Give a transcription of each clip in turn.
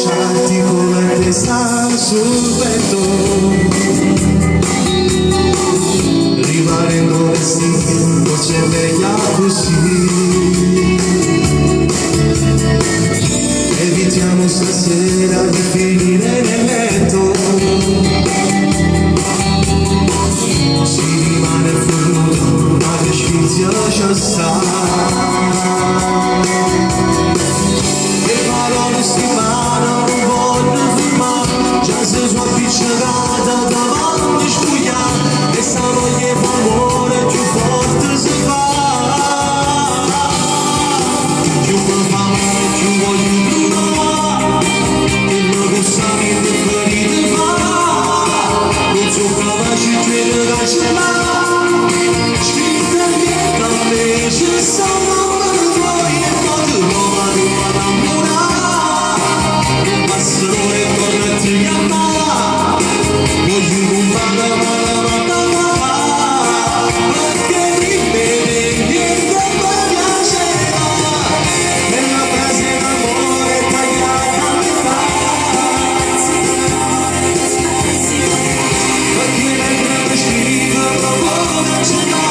baciarti come testa sul petto, rimanendo vestiti forse meglio così. Evitiamo stasera di finire nel letto, si rimane fornuto ma che sfizio già sta. Le parole si fanno non voglio fermare, già se sono appicciata davanti spugliata, e sta voglia d'amore più forte si fa. Più mi fa male, più voglio provare, e non pensare che ferite fa, non sono capace di cancellare, scritta dietro a me ci sono per voi e poi nuova innamorare, non passano e tornati a chiamare, voglio un perché rivede niente per piacere, nella frase d'amore tagliata a metà, perché mentre scrivo proprio non ce l'ha,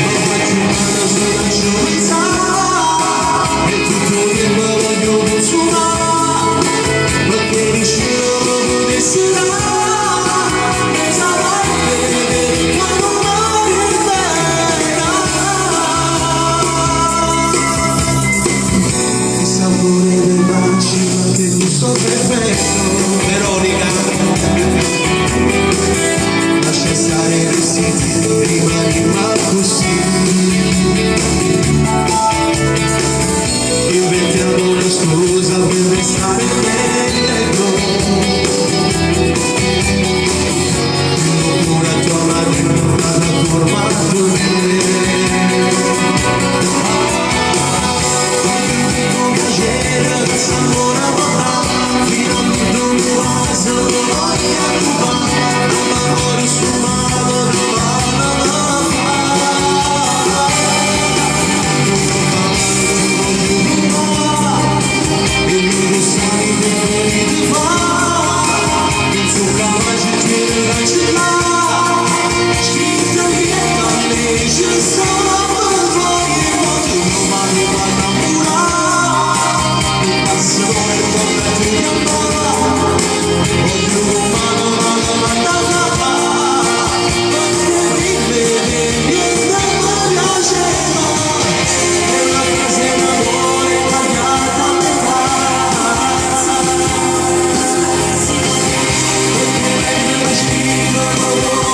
non faccio male sulla sciolta, e tutto che me voglio consumare, perché riuscirò proprio di sera. Veronica, lascia stare i vestiti, rimani mal così. Inventiamo una scusa per restare dentro, una tua madre alla forma di me. Oh,